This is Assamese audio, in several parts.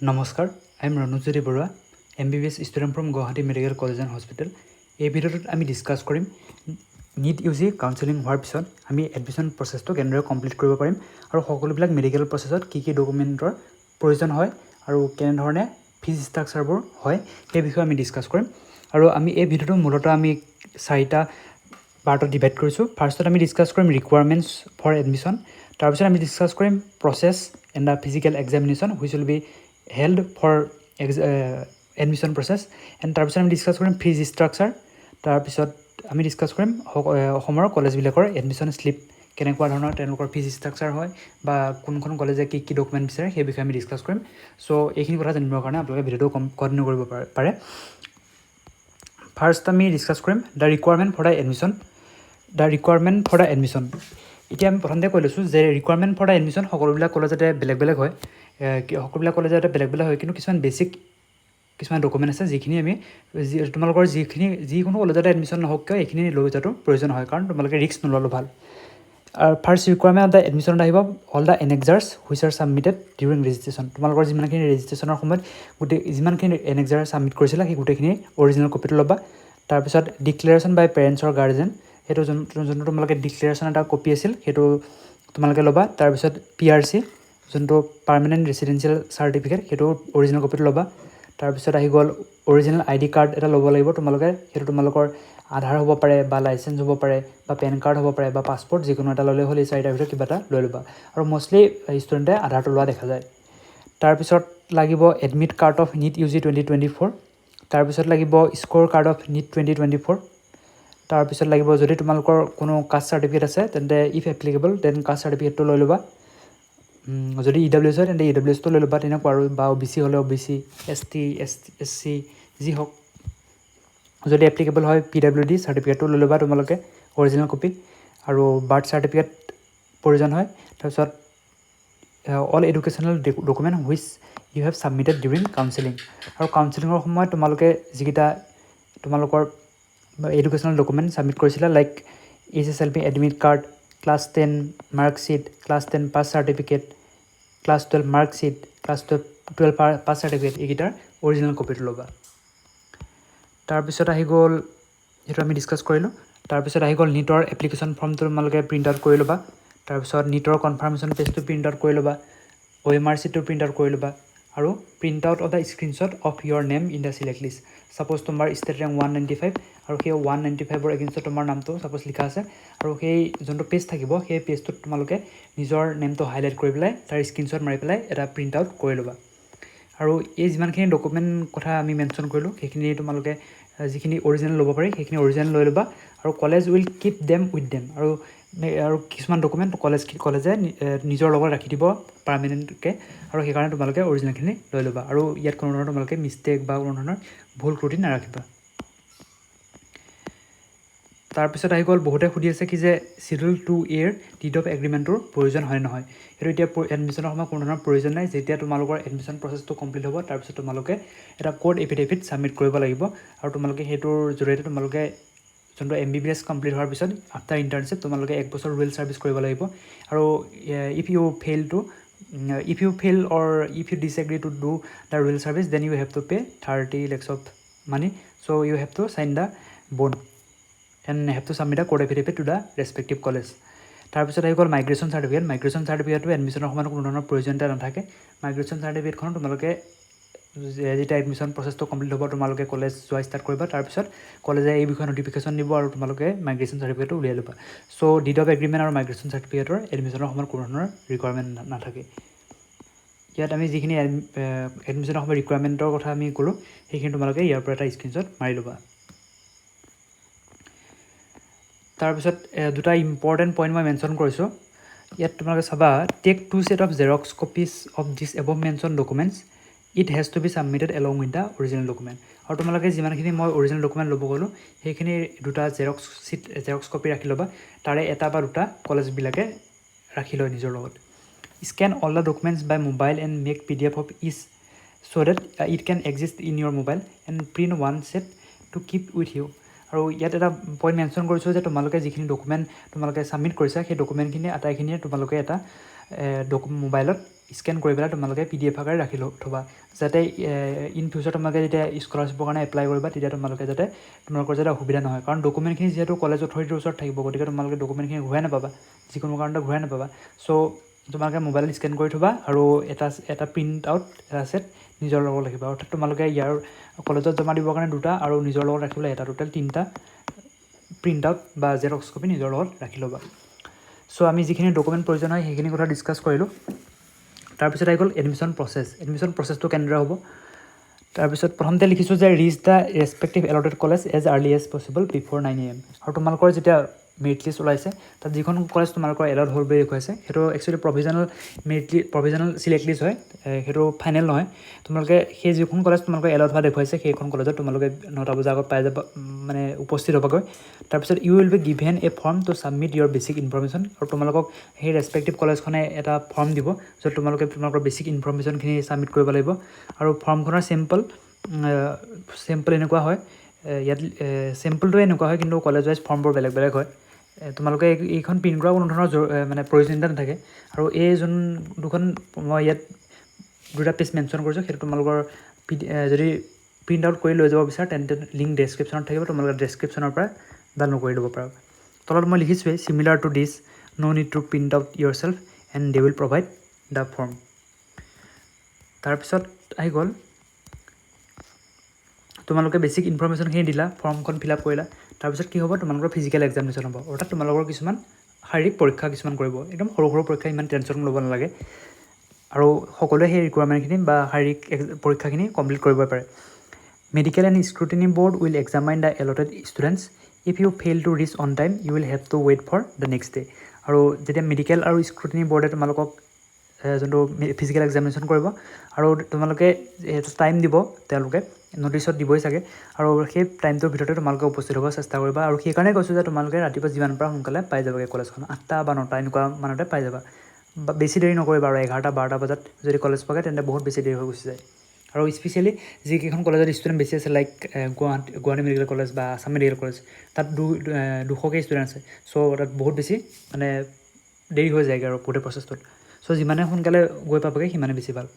নমস্কাৰ, I am Ranjyoti Baruah, MBBS student from Guwahati medical college and hospital. এই ভিডিঅ'টোত আমি ডিছকাছ কৰিম NEET UG কাউন্সেলিং হোৱাৰ পিছত আমি এডমিশ্যন প্ৰচেছটো কেনেদৰে কমপ্লিট কৰিব পাৰিম আৰু সকলোবিলাক মেডিকেল প্ৰচেছত কি কি ডকুমেণ্টৰ প্ৰয়োজন হয় আৰু কেনেধৰণে ফিজ ষ্ট্ৰাকচাৰবোৰ হয় সেই বিষয়ে আমি ডিছকাছ কৰিম। আৰু আমি এই ভিডিঅ'টো মূলতঃ আমি 4টা পাৰ্টত ডিভাইড কৰিছোঁ। ফাৰ্ষ্টত আমি ডিছকাছ কৰিম ৰিকুৱাৰমেণ্টছ ফৰ এডমিশ্যন, তাৰপিছত আমি ডিছকাছ কৰিম process and the physical examination which will be held for admission process and তাৰপিছত আমি ডিছকাছ কৰিম ফিজ ষ্ট্ৰাকচাৰ। তাৰপিছত আমি ডিছকাছ কৰিম অসমৰ কলেজবিলাকৰ এডমিশ্যন শ্লিপ কেনেকুৱা ধৰণৰ তেওঁলোকৰ ফিজ ষ্ট্ৰাকচাৰ হয় বা কোনখন কলেজে কি কি ডকুমেণ্ট বিচাৰে সেই বিষয়ে আমি ডিছকাছ কৰিম। চ' এইখিনি কথা জানিবৰ কাৰণে আপোনালোকে ভিডিঅ'টো কণ্টিনিউ কৰিব পাৰে। ফাৰ্ষ্ট আমি ডিছকাছ কৰিম the requirement for the admission. এতিয়া আমি প্ৰথমতে কৈ লৈছোঁ যে ৰিকুৱাৰমেণ্ট ফৰ দ্য এডমিশ্যন সকলোবিলাক কলেজতে বেলেগ বেলেগ হয়। সকলোবিলাক কলেজতে বেলেগ বেলেগ হয়, কিন্তু কিছুমান ডকুমেণ্ট আছে যিখিনি আমি তোমালোকৰ যিকোনো কলেজতে এডমিশ্যন নহওক কিয় এইখিনি লৈ যোৱাটো প্ৰয়োজন হয়, কাৰণ তোমালোকে ৰিস্ক নল'লেও ভাল। ফাৰ্ষ্ট ৰিকুৱাৰমেণ্ট অফ দ্য এডমিশ্যনত আহিব all the annexures which are submitted during registration. তোমালোকৰ যিমানখিনি ৰেজিষ্ট্ৰেশ্যনৰ সময়ত যিমানখিনি এনেক্সাৰ ছাবমিট কৰিছিলা সেই গোটেইখিনি অৰিজিনেল কপিটো ল'বা। তাৰপিছত ডিক্লেৰেশ্যন বাই পেৰেণ্টছৰ গাৰ্জেন, সেইটো যোনটো তোমালোকে ডিক্লেৰেশ্যন এটা কপি আছিল সেইটো তোমালোকে ল'বা। তাৰপিছত PRC যোনটো পাৰ্মানেণ্ট ৰেচিডেঞ্চিয়েল চাৰ্টিফিকেট সেইটো অৰিজিনেল কপিটো ল'বা। তাৰপিছত আহি গ'ল অৰিজিনেল ID কাৰ্ড এটা ল'ব লাগিব তোমালোকে, সেইটো তোমালোকৰ আধাৰ হ'ব পাৰে বা লাইচেঞ্চ হ'ব পাৰে বা পেন কাৰ্ড হ'ব পাৰে বা পাছপৰ্ট, যিকোনো এটা ল'লে হ'ল। এই 4টাৰ ভিতৰত কিবা এটা লৈ ল'বা, আৰু মষ্টলি ষ্টুডেণ্টে আধাৰটো লোৱা দেখা যায়। তাৰপিছত লাগিব admit card of NEET UG 2024। তাৰপিছত লাগিব স্ক'ৰ কাৰ্ড অফ NEET 2024। তাৰপিছত লাগিব যদি তোমালোকৰ কোনো কাষ্ট চাৰ্টিফিকেট আছে তেন্তে ইফ এপ্লিকেবল দেন কাষ্ট চাৰ্টিফিকেটটো লৈ ল'বা। যদি EWS হয় তেন্তে EWSটো লৈ ল'বা, তেনেকুৱা আৰু, বা OBC হ'লে OBC, ST SC যি হওক। যদি এপ্লিকেবল হয় PWD চাৰ্টিফিকেটটো লৈ ল'বা তোমালোকে অৰিজিনেল কপি, আৰু বাৰ্থ চাৰ্টিফিকেট প্ৰয়োজন হয়। তাৰপিছত all educational document which you have submitted during counselling, আৰু কাউন্সেলিঙৰ সময়ত তোমালোকে যিকেইটা তোমালোকৰ এডুকেশ্যনেল ডকুমেণ্ট ছাবমিট কৰিছিলা, like HSLP admit card, class 10 marksheet, class 10 pass certificate, class 12 marksheet, class 12 pass certificate, এইকেইটাৰ অৰিজিনেল কপিটো ল'বা। তাৰপিছত আহি গ'ল, সেইটো আমি ডিছকাছ কৰিলোঁ। তাৰপিছত আহি গ'ল NEETৰ এপ্লিকেশ্যন ফৰ্মটো তোমালোকে প্ৰিণ্ট আউট কৰি ল'বা। তাৰপিছত NEETৰ কনফাৰ্মেশ্যন পেজটো প্ৰিণ্ট আউট কৰি ল'বা, OMR শ্বীটটো প্ৰিণ্ট আউট কৰি ল'বা, আৰু print out of the screenshot of your name in the select list. Suppose তোমাৰ ষ্টেট ৰেংক 195 আৰু সেই 195ৰ এগেইনষ্টত তোমাৰ নামটো ছাপ'জ লিখা আছে, আৰু সেই যোনটো পেজ থাকিব সেই পেজটোত তোমালোকে নিজৰ নেমটো হাইলাইট কৰি পেলাই তাৰ স্ক্ৰীনশ্বট মাৰি পেলাই এটা প্ৰিণ্ট আউট কৰি ল'বা। আৰু এই যিমানখিনি ডকুমেণ্ট কথা আমি মেনশ্যন কৰিলোঁ সেইখিনি তোমালোকে যিখিনি অৰিজিনেল ল'ব পাৰি সেইখিনি অৰিজিনেল লৈ ল'বা, আৰু college will keep them with them. আৰু কিছুমান ডকুমেণ্ট কলেজে নিজৰ লগত ৰাখি দিব পাৰ্মানেণ্টকৈ, আৰু সেইকাৰণে তোমালোকে অৰিজিনেলখিনি লৈ ল'বা, আৰু ইয়াত কোনো ধৰণৰ তোমালোকে মিষ্টেক বা কোনো ধৰণৰ ভুল ত্ৰুটি নাৰাখিবা। তাৰপিছত আহি গ'ল, বহুতে সুধি আছে কি যে Schedule 2A ডিড অফ এগ্ৰিমেণ্টটোৰ প্ৰয়োজন হয় নহয়। সেইটো এতিয়া এডমিশ্যনৰ সময়ত কোনো ধৰণৰ প্ৰয়োজন নাই। যেতিয়া তোমালোকৰ এডমিশ্যন প্ৰচেছটো কমপ্লিট হ'ব তাৰপিছত তোমালোকে এটা কোৰ্ট এফিডেভিট ছাবমিট কৰিব লাগিব, আৰু তোমালোকে সেইটোৰ জৰিয়তে তোমালোকে যোনটো MBBS কমপ্লিট হোৱাৰ পিছত আফটাৰ ইণ্টাৰ্ণশ্বিপ তোমালোকে 1 বছৰ ৰুৰেল ছাৰ্ভিচ কৰিব লাগিব। আৰু if you fail or if you disagree to do the rural service then you have to pay 30 lakhs of money, so you have to sign the bond and have to submit a court affidavit to the respective college. তাৰপিছত আহি গ'ল মাইগ্ৰেশ্যন চাৰ্টিফিকেট। মাইগ্ৰেশ্যন চাৰ্টিফিকেটটো এডমিশ্যনৰ সময়ত কোনো ধৰণৰ প্ৰয়োজনীয়তা নাথাকে। মাইগ্ৰেশ্যন চাৰ্টিফিকেটখন তোমালোকে যেতিয়া এডমিশ্যন প্ৰচেছটো কমপ্লিট হ'ব তোমালোকে কলেজ যোৱা ষ্টাৰ্ট কৰিবা, তাৰপিছত কলেজে এই বিষয়ে নটিফিকেশ্যন দিব আৰু তোমালোকে মাইগ্ৰেশ্যন চাৰ্টিফিকেটটো উলিয়াই ল'বা। চ' ডিড অফ এগ্ৰিমেণ্ট আৰু মাইগ্ৰেশ্যন চাৰ্টিফিকেটৰ এডমিশ্যনৰ সময়ত কোনো ধৰণৰ ৰিকুৱাৰমেণ্ট নাথাকে। ইয়াত আমি যিখিনি এডমিশ্যনৰ সময়ত ৰিকুৱাৰমেণ্টৰ কথা আমি ক'লোঁ সেইখিনি তোমালোকে ইয়াৰ পৰা এটা স্ক্ৰীনশ্বট মাৰি ল'বা। তাৰপিছত দুটা ইম্পৰ্টেণ্ট পইণ্ট মই মেনশ্যন কৰিছোঁ। ইয়াত তোমালোকে চাবা, tech 2 set of Xerox copies of this above mentioned documents. It has to be submitted along with the original document. আৰু তোমালোকে যিমানখিনি মই অৰিজিনেল ডকুমেণ্ট ল'ব গ'লোঁ সেইখিনি দুটা জেৰক্স কপি ৰাখি ল'বা, তাৰে এটা বা দুটা কলেজবিলাকে ৰাখি লয় নিজৰ লগত। Scan all the documents by mobile and make PDF of each so that it can exist in your mobile and print one set to keep with you. আৰু ইয়াত এটা পইণ্ট মেনশ্যন কৰিছোঁ যে তোমালোকে যিখিনি ডকুমেণ্ট তোমালোকে ছাবমিট কৰিছা সেই ডকুমেণ্টখিনি আটাইখিনিয়ে তোমালোকে এটা মোবাইলত স্কেন কৰি পেলাই তোমালোকে PDF আকাৰে ৰাখি থ'বা যাতে ইন ফিউচাৰ তোমালোকে যেতিয়া স্কলাৰশ্বিপৰ কাৰণে এপ্লাই কৰিবা তেতিয়া তোমালোকে যাতে তোমালোকৰ যাতে অসুবিধা নহয় কাৰণ ডকুমেণ্টখিনি যিহেতু কলেজ অথৰিটিৰ ওচৰত থাকিব গতিকে তোমালোকে ডকুমেণ্টখিনি ঘূৰাই নাপাবা যিকোনো কাৰণতে ঘূৰাই নাপাবা চ' তোমালোকে মোবাইলত স্কেন কৰি থ'বা আৰু এটা প্ৰিণ্ট আউট এটা ছেট নিজৰ লগত ৰাখিবা অৰ্থাৎ তোমালোকে ইয়াৰ কলেজত জমা দিবৰ কাৰণে 2টা আৰু নিজৰ লগত ৰাখিবলৈ এটা টোটেল 3টা প্ৰিণ্ট আউট বা জেৰক্স কপি নিজৰ লগত ৰাখি ল'বা চ' আমি যিখিনি ডকুমেণ্ট প্ৰয়োজন হয় সেইখিনি কথা ডিছকাছ কৰিলোঁ তাৰপিছত আহি গ'ল এডমিশ্যন প্ৰচেছটো কেনেদৰে হ'ব তাৰপিছত প্ৰথমতে লিখিছোঁ যে reach the respective allotted college as early as possible before 9 AM আৰু তোমালোকৰ যেতিয়া মেৰিট লিষ্ট ওলাইছে তাত যিখন কলেজ তোমালোকৰ এলট হ'ল বুলি দেখুৱাইছে সেইটো একচুৱেলি প্ৰভিজনেল চিলেক্ট লিষ্ট হয় সেইটো ফাইনেল নহয় তোমালোকে সেই যিখন কলেজ তোমালোকৰ এলট হোৱা দেখুৱাইছে সেইখন কলেজত তোমালোকে 9টা বজাৰ আগত পাই যাবা মানে উপস্থিত হ'বাগৈ তাৰপিছত you will be given a form to submit your basic information আৰু তোমালোকক সেই ৰেচপেক্টিভ কলেজখনে এটা ফৰ্ম দিব য'ত তোমালোকে তোমালোকৰ বেছিক ইনফৰমেশ্যনখিনি ছাবমিট কৰিব লাগিব আৰু ফৰ্মখনৰ চেম্পল এনেকুৱা হয় ইয়াত চেম্পলটো এনেকুৱা হয় কিন্তু কলেজ ৱাইজ ফৰ্মবোৰ বেলেগ বেলেগ হয় তোমালোকে এইখন প্ৰিণ্ট কৰা কোনো ধৰণৰ মানে প্ৰয়োজনীয়তা নাথাকে আৰু এই যোন দুখন মই ইয়াত 2টা পেজ মেনশ্যন কৰিছোঁ সেইটো তোমালোকৰ যদি প্ৰিণ্ট আউট কৰি লৈ যাব বিচাৰা তেন্তে লিংক ডেছক্ৰিপশ্যনত থাকিব তোমালোকে ডেছক্ৰিপশ্যনৰ পৰা ডাউনলোড কৰি ল'ব পাৰা তলত মই লিখিছোঁৱেই similar to this no' need to print out yourself and they will provide the form তাৰপিছত আহি গ'ল তোমালোকে বেছিক ইনফৰমেশ্যনখিনি দিলা ফৰ্মখন ফিল আপ কৰিলা তাৰপিছত কি হ'ব তোমালোকৰ ফিজিকেল এক্সামিনেশ্যন হ'ব অৰ্থাৎ তোমালোকৰ কিছুমান শাৰীৰিক পৰীক্ষা কিছুমান কৰিব একদম সৰু পৰীক্ষা ইমান টেনশ্যন ল'ব নালাগে আৰু সকলোৱে সেই ৰিকুৱাৰমেণ্টখিনি বা শাৰীৰিক পৰীক্ষাখিনি কমপ্লিট কৰিব পাৰে medical and scrutiny board will examine the allotted students if you fail to reach on time you will have to wait for the next day আৰু যেতিয়া মেডিকেল আৰু স্ক্ৰুটিনি বৰ্ডে তোমালোকক যোনটো ফিজিকেল এক্সামিনেশ্যন কৰিব আৰু তোমালোকে টাইম দিব তেওঁলোকে নটিছত দিবই চাগে আৰু সেই টাইমটোৰ ভিতৰতে তোমালোকে উপস্থিত হ'ব চেষ্টা কৰিবা আৰু সেইকাৰণে কৈছোঁ যে তোমালোকে ৰাতিপুৱা যিমান পাৰা সোনকালে পাই যাবগৈ কলেজখন 8টা বা 9টা এনেকুৱা মানতে পাই যাবা বা বেছি দেৰি নকৰিবা আৰু 11টা 12টা বজাত যদি কলেজ পাগে তেন্তে বহুত বেছি দেৰি হৈ গুচি যায় আৰু স্পেচিয়েলি যিকেইখন কলেজত ষ্টুডেণ্ট বেছি আছে লাইক গুৱাহাটী মেডিকেল কলেজ বা আসাম মেডিকেল কলেজ তাত 200কে ষ্টুডেণ্ট আছে চ' তাত বহুত বেছি মানে দেৰি হৈ যায়গৈ আৰু গোটেই প্ৰচেছটোত চ' যিমানে সোনকালে গৈ পাবগৈ সিমানে বেছি ভাল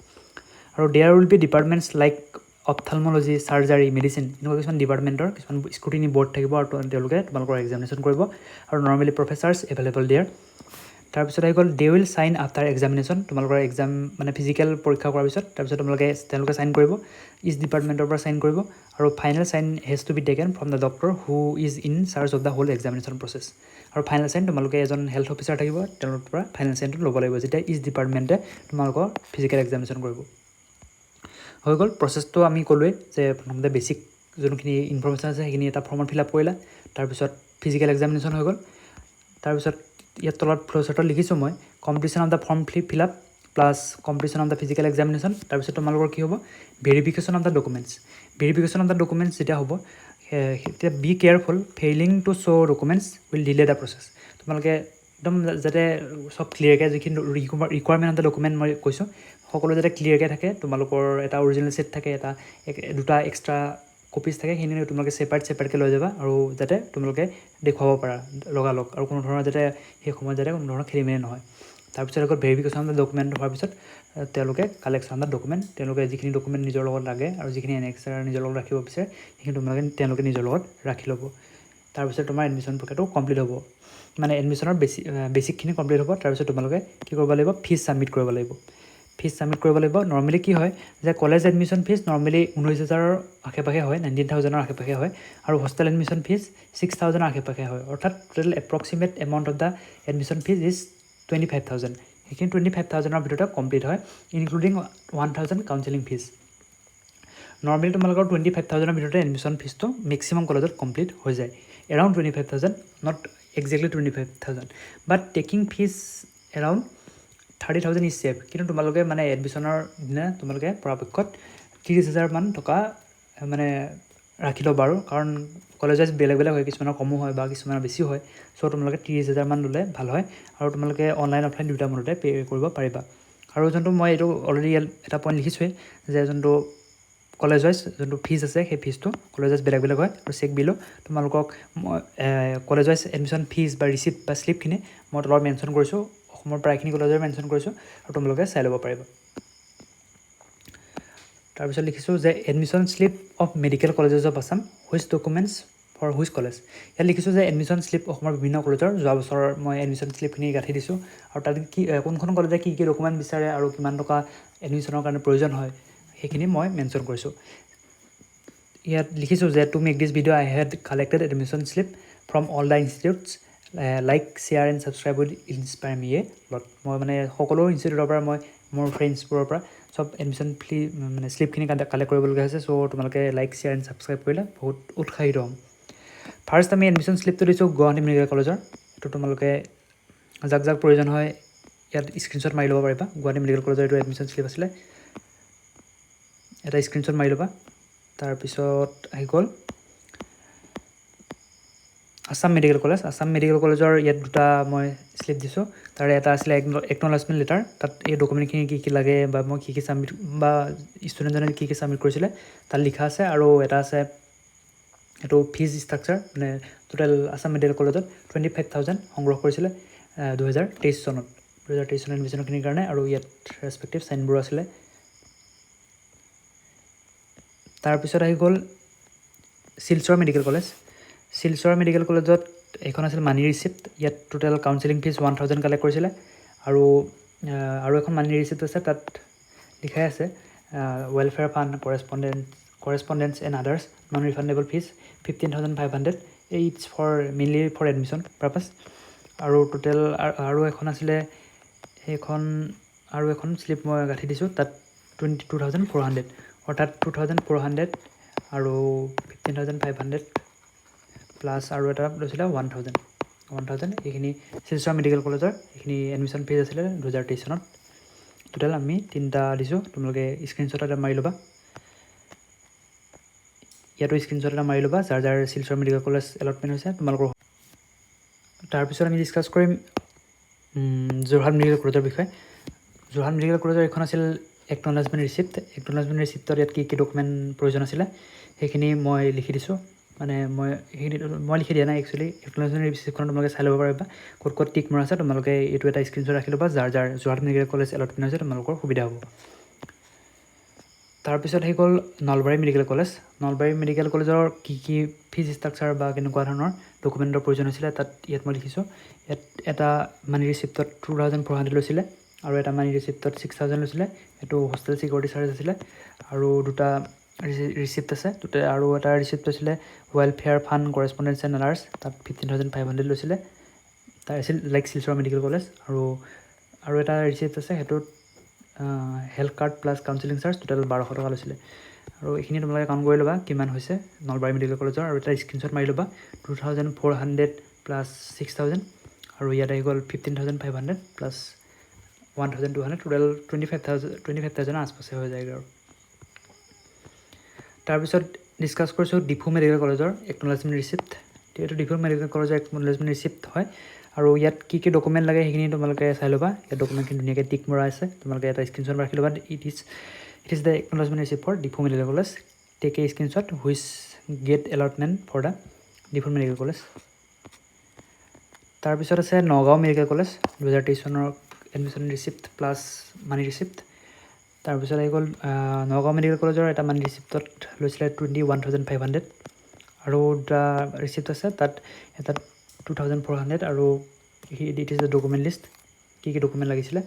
আৰু there will be departments like ophthalmology surgery medicine এনেকুৱা কিছুমান ডিপাৰ্টমেণ্টৰ কিছুমান স্ক্ৰুটিনি বৰ্ড থাকিব আৰু তেওঁলোকে তোমালোকৰ এক্সামিনেশ্যন কৰিব আৰু নৰ্মেলি প্ৰফেচাৰ্ছ এভেইলেবল দেয়াৰ তাৰপিছত আহি গ'ল they will sign after examination তোমালোকৰ এক্সাম মানে ফিজিকেল পৰীক্ষা কৰাৰ পিছত তাৰপিছত তেওঁলোকে চাইন কৰিব ইচ ডিপাৰ্টমেণ্টৰ পৰা চাইন কৰিব আৰু final sign has to be taken from the doctor who is in charge of the whole examination process আৰু ফাইনেল চাইন তোমালোকে এজন হেল্থ অফিচাৰ থাকিব তেওঁলোকৰ পৰা ফাইনেল চাইনটো ল'ব লাগিব যেতিয়া ইচ ডিপাৰ্টমেণ্টে তোমালোকৰ ফিজিকেল এক্সামিনেশ্যন কৰিব হৈ গ'ল প্ৰচেছটো আমি ক'লোৱেই যে প্ৰথমতে বেছিক যোনখিনি ইনফৰমেশ্যন আছে সেইখিনি এটা ফৰ্মত ফিল আপ কৰিলা তাৰপিছত ফিজিকেল এক্সামিনেশ্যন হৈ গ'ল তাৰপিছত ইয়াত তলত ফ্ল'চাৰ্টত লিখিছোঁ মই competition of the form fill up plus competition of the physical examination তাৰপিছত তোমালোকৰ কি হ'ব ভেৰিফিকেশ্যন অফ দ্য ডকুমেণ্টছ যেতিয়া হ'ব তেতিয়া be careful failing to show' documents will delay the process তোমালোকে একদম যাতে চব ক্লিয়াৰকৈ যিখিনি ৰিকুৱাৰমেণ্ট অফ দ্য ডকুমেণ্ট মই কৈছোঁ সকলো যাতে ক্লিয়াৰকৈ থাকে তোমালোকৰ এটা অৰিজিনেল ছেট থাকে এটা 2টা এক্সট্ৰা কপিজ থাকে সেইখিনি তোমালোকে ছেপাৰেটকৈ লৈ যাবা আৰু যাতে তোমালোকে দেখুৱাব পাৰা লগালগ আৰু কোনো ধৰণৰ যাতে সেই সময়ত যাতে কোনো ধৰণৰ খেলি মেলি নহয় তাৰপিছত আকৌ ভেৰিফিকেশ্যন অফ দ্য ডকুমেণ্ট হোৱাৰ পিছত তেওঁলোকে কালেকশ্যন অফ দ্য ডকুমেণ্ট তেওঁলোকে যিখিনি ডকুমেণ্ট নিজৰ লগত লাগে আৰু যিখিনি এনেক্সাৰ নিজৰ লগত ৰাখিব বিচাৰে সেইখিনি তেওঁলোকে নিজৰ লগত ৰাখি ল'ব তাৰপিছত তোমাৰ এডমিশ্যন প্ৰক্ৰিয়াটো কমপ্লিট হ'ব মানে এডমিশ্যনৰ বেছিকখিনি কমপ্লিট হ'ব তাৰপিছত তোমালোকে কি কৰিব লাগিব ফিজ ছাবমিট কৰিব লাগিব নৰ্মেলি কি হয় যে কলেজ এডমিশ্যন ফিজ নৰ্মেলি 19,000ৰ আশে পাশে হয় 19,000ৰ আশে পাশে হয় আৰু হোষ্টেল এডমিশ্যন ফিজ 6,000ৰ আশে পাশে হয় অৰ্থাৎ total approximate amount of the admission fees is 25,000 সেইখিনি 25,000ৰ ভিতৰতে কমপ্লিট হয় ইনক্লুডিং 1,000 কাউন্সেলিং ফিজ নৰ্মেলি তোমালোকৰ 25,000ৰ ভিতৰতে এডমিশ্যন ফিজটো মেক্সিমাম কলেজত কমপ্লিট হৈ যায় around 25,000 not exactly 25,000 but taking fees around 30,000 is save কিন্তু তোমালোকে মানে এডমিশ্যনৰ দিনা তোমালোকে পৰাপক্ষত 30,000 মান টকা মানে ৰাখি ল'বা আৰু কাৰণ কলেজ ৱাইজ বেলেগ হয় কিছুমানৰ কমো হয় বা কিছুমানৰ বেছিও হয় চ' তোমালোকে 30,000 মান ল'লে ভাল হয় আৰু তোমালোকে অনলাইন অফলাইন দুটা মূলতে পে' কৰিব পাৰিবা আৰু যোনটো মই এইটো অলৰেডি এটা পইণ্ট লিখিছোঁৱেই যে যোনটো কলেজ ৱাইজ যোনটো ফিজ আছে সেই ফিজটো কলেজ ৱাইজ বেলেগ হয় আৰু চেক বিলো তোমালোকক কলেজ ৱাইজ এডমিশ্যন ফিজ বা ৰিচিপ্ট বা শ্লিপখিনি মই তলত মেনশ্যন কৰিছোঁ অসমৰ প্ৰায়খিনি কলেজৰ মেনশ্যন কৰিছোঁ আৰু তোমালোকে চাই ল'ব পাৰিবা তাৰপিছত লিখিছোঁ যে admission slip of medical colleges of Assam which documents for which college ইয়াত লিখিছোঁ যে এডমিশ্যন শ্লিপ অসমৰ বিভিন্ন কলেজৰ যোৱা বছৰৰ মই এডমিশ্যন শ্লিপখিনি গাঁঠি দিছোঁ আৰু তাত কি কোনখন কলেজে কি কি ডকুমেণ্ট বিচাৰে আৰু কিমান টকা এডমিশ্যনৰ কাৰণে প্ৰয়োজন হয় সেইখিনি মই মেনশ্যন কৰিছোঁ ইয়াত লিখিছোঁ যে to make this video' I had collected admission slip from all the institutes like share and subscribe with inspire me lot মই মানে সকলো ইনষ্টিটিউটৰ পৰা মই মোৰ ফ্ৰেণ্ডছবোৰৰ পৰা সব এডমিশ্যন মানে শ্লিপখিনি কালেক্ট কৰিবলগীয়া হৈছে চ' তোমালোকে লাইক শ্বেয়াৰ এণ্ড ছাবস্ক্ৰাইব কৰিলে বহুত উৎসাহিত হ'ম ফাৰ্ষ্ট আমি এডমিশ্যন শ্লিপটো দিছোঁ গুৱাহাটী মেডিকেল কলেজৰ এইটো তোমালোকে যাক যাক প্ৰয়োজন হয় ইয়াত স্ক্ৰীণশ্বট মাৰি ল'ব পাৰিবা গুৱাহাটী মেডিকেল কলেজৰ এইটো এডমিশ্যন শ্লিপ আছিলে এটা স্ক্ৰীণশ্বট মাৰি ল'বা তাৰপিছত আহি গ'ল আছাম মেডিকেল কলেজৰ ইয়াত দুটা মই শ্লিপ দিছোঁ তাৰে এটা আছিলে একনলেজমেণ্ট লেটাৰ তাত এই ডকুমেণ্টখিনি কি কি লাগে বা মই কি কি ছাবমিট বা ষ্টুডেণ্টজনে কি কি ছাবমিট কৰিছিলে তাত লিখা আছে আৰু এটা আছে এইটো ফিজ ষ্ট্ৰাকচাৰ মানে টোটেল আছাম মেডিকেল কলেজত 25,000 সংগ্ৰহ কৰিছিলে 2023 চনত এডমিশ্যনখিনিৰ কাৰণে আৰু ইয়াত ৰেচপেক্টিভ চাইনবোৰ আছিলে তাৰপিছত আহি গ'ল শিলচৰ মেডিকেল কলেজত এইখন আছিল মানি ৰিচিপ্ট ইয়াত টোটেল কাউন্সেলিং ফিজ 1,000 কালেক্ট কৰিছিলে আৰু এখন মানি ৰিচিপ্ট আছে তাত লিখাই আছে welfare fund correspondence and others non refundable fees 15,500 it's mainly for admission purpose আৰু টোটেল আৰু এখন আছিলে সেইখন আৰু এখন শ্লিপ মই গাঁঠি দিছোঁ তাত 22,400 অৰ্থাৎ 2,400 আৰু 15,500 প্লাছ আৰু এটা লৈছিলে 1,000 এইখিনি শিলচৰ মেডিকেল কলেজৰ এইখিনি এডমিশ্যন ফিজ আছিলে 2023 চনত টোটেল আমি 3টা দিছোঁ তোমালোকে স্ক্ৰীণশ্বট এটা মাৰি ল'বা ইয়াতো স্ক্ৰীণশ্বট এটা মাৰি ল'বা যাৰ যাৰ শিলচৰ মেডিকেল কলেজ এলটমেণ্ট হৈছে তোমালোকৰ তাৰপিছত আমি ডিছকাছ কৰিম যোৰহাট মেডিকেল কলেজৰ বিষয়ে যোৰহাট মেডিকেল কলেজৰ এইখন আছিল একনলেজমেণ্ট ৰিচিপ্টত ইয়াত কি কি ডকুমেণ্ট প্ৰয়োজন আছিলে সেইখিনি মই লিখি দিছোঁ মানে মই লিখি দিয়া নাই একচুৱেলি একনলেজমেণ্ট ৰিচিপ্টখন তোমালোকে চাই ল'ব পাৰিবা ক'ত ক'ত টিক মৰা আছে তোমালোকে এইটো এটা স্ক্ৰীণশ্বট ৰাখি ল'বা যাৰ যাৰ যোৰহাট মেডিকেল কলেজ এলটমেণ্ট হৈছে তোমালোকৰ সুবিধা হ'ব তাৰপিছত আহি গ'ল নলবাৰী মেডিকেল কলেজৰ কি কি ফিজ ষ্ট্ৰাকচাৰ বা কেনেকুৱা ধৰণৰ ডকুমেণ্টৰ প্ৰয়োজন হৈছিলে ইয়াত মই লিখিছোঁ ইয়াত এটা মানি ৰিচিপ্টত 2,400 লৈছিলে আৰু এটা মানি ৰিচিপ্টত 6,000 লৈছিলে এইটো হোষ্টেল ছিকিউৰিটি চাৰ্জ আছিলে আৰু দুটা ৰিচিপ্ট আছে আৰু এটা ৰিচিপ্ট আছিলে welfare fund correspondence and others তাত 15,500 লৈছিলে তাৰ আছিল লাইক শিলচৰ মেডিকেল কলেজ আৰু এটা ৰিচিপ্ট আছে সেইটোত health card plus counselling charge total 1,200 টকা লৈছিলে আৰু এইখিনি তোমালোকে কাউণ্ট কৰি ল'বা কিমান হৈছে নলবাৰী মেডিকেল কলেজৰ আৰু এটা স্ক্ৰীণশ্বট মাৰি ল'বা 2,400 প্লাছ 6,000 আৰু ইয়াত আহি গ'ল 15,500 প্লাছ 1,200 টোটেল 25,000 আশপাশে হৈ যায়গৈ আৰু তাৰপিছত ডিছকাছ কৰিছোঁ ডিফু মেডিকেল কলেজৰ একনলেজমেণ্ট ৰিচিপ্ট এইটো ডিফু মেডিকেল কলেজৰ একনলেজমেণ্ট ৰিচিপ্ট হয় আৰু ইয়াত কি কি ডকুমেণ্ট লাগে সেইখিনি তোমালোকে চাই ল'বা ইয়াত ডকুমেণ্টখিনি ধুনীয়াকৈ টিক মৰা আছে তোমালোকে এটা স্ক্ৰীণশ্বট ৰাখি ল'বা it is the acknowledgement receipt for Diphu medical college take a screenshot which get allotment for the Diphu medical college তাৰপিছত আছে নগাঁও মেডিকেল কলেজ 2023 চনৰ admission receipt plus money receipt তাৰপিছত আহি গ'ল নগাঁও মেডিকেল কলেজৰ এটা মানি ৰিচিপ্টত লৈছিলে 21,500 আৰু দুটা ৰিচিপ্ট আছে তাত এটা 2,400 আৰু it is the document list কি কি ডকুমেণ্ট লাগিছিলে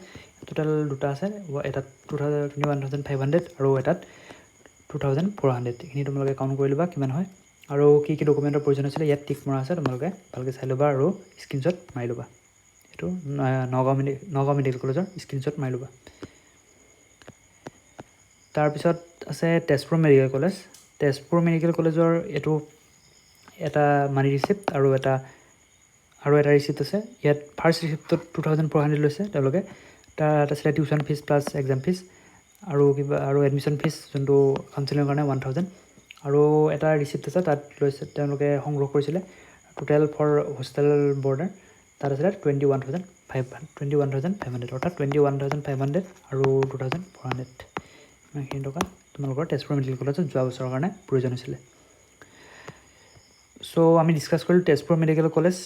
টোটেল দুটা আছে এটাত 21,500 আৰু এটাত 2,400 এইখিনি তোমালোকে কাউণ্ট কৰি ল'বা কিমান হয় আৰু কি কি ডকুমেণ্টৰ প্ৰয়োজন আছিলে ইয়াত টিক মৰা আছে তোমালোকে ভালকৈ চাই ল'বা আৰু স্ক্ৰীণশ্বট মাৰি ল'বা এইটো নগাঁও মেডিকেল কলেজৰ স্ক্ৰীণশ্বট মাৰি ল'বা তাৰপিছত আছে তেজপুৰ মেডিকেল কলেজৰ এইটো এটা মানি ৰিচিপ্ট আৰু এটা ৰিচিপ্ট আছে ইয়াত ফাৰ্ষ্ট ৰিচিপ্টত 2,400 লৈছে তেওঁলোকে তাত আছিলে tuition fees plus exam fees আৰু এডমিশ্যন ফিজ যোনটো কাউন্সেলিঙৰ কাৰণে 1,000 আৰু এটা ৰিচিপ্ট আছে তাত লৈছে তেওঁলোকে সংগ্ৰহ কৰিছিলে টোটেল ফৰ হোষ্টেল বৰ্ডাৰ তাত আছিলে 21,500 অৰ্থাৎ 21,500 আৰু 2,400 ইমানখিনি টকা তোমালোকৰ তেজপুৰ মেডিকেল কলেজত যোৱা বছৰৰ কাৰণে প্ৰয়োজন হৈছিলে চ' আমি ডিছকাছ কৰিলোঁ Tezpur medical college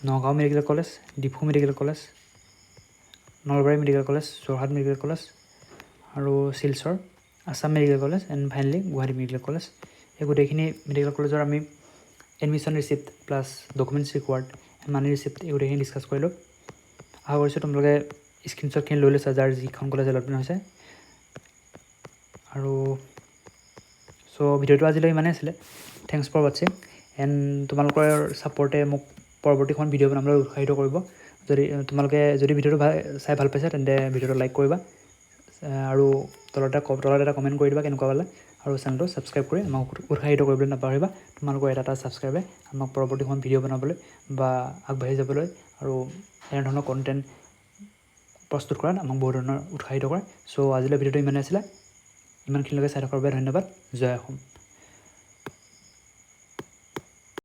Nagaon medical college Diphu medical college Nalbari medical college, Jorhat medical college আৰু Silchar, Assam medical college and finally Guwahati medical college. এই গোটেইখিনি মেডিকেল কলেজৰ আমি admission receipt plus documents required money receipt এই গোটেইখিনি ডিছকাছ কৰিলোঁ। আশা কৰিছোঁ তোমালোকে স্ক্ৰীনশ্বটখিনি লৈ লৈছা যাৰ যিখন কলেজ এলটমেণ্ট হৈছে। আৰু ভিডিঅ'টো আজিলৈ ইমানেই আছিলে। থেংকছ ফৰ ৱাটছিং এণ্ড তোমালোকৰ ছাপৰ্টে মোক পৰৱৰ্তীখন ভিডিঅ' বনাবলৈ উৎসাহিত কৰিব। তোমালোকে যদি ভিডিঅ'টো চাই ভাল পাইছা তেন্তে ভিডিঅ'টো লাইক কৰিবা আৰু তলত এটা কমেণ্ট কৰি দিবা কেনেকুৱা পালা, আৰু চেনেলটো ছাবস্ক্ৰাইব কৰি আমাক উৎসাহিত কৰিবলৈ নাপাহৰিবা। তোমালোকৰ এটা ছাবস্ক্ৰাইবে আমাক পৰৱৰ্তীখন ভিডিঅ' বনাবলৈ বা আগবাঢ়ি যাবলৈ আৰু এনেধৰণৰ কণ্টেণ্ট প্ৰস্তুত কৰাত আমাক বহুত ধৰণৰ উৎসাহিত কৰে। আজিলৈ ভিডিঅ'টো ইমানেই আছিলে। ইমানখিনিলৈকে চাই থকাৰ বাবে ধন্যবাদ। জয় অসম।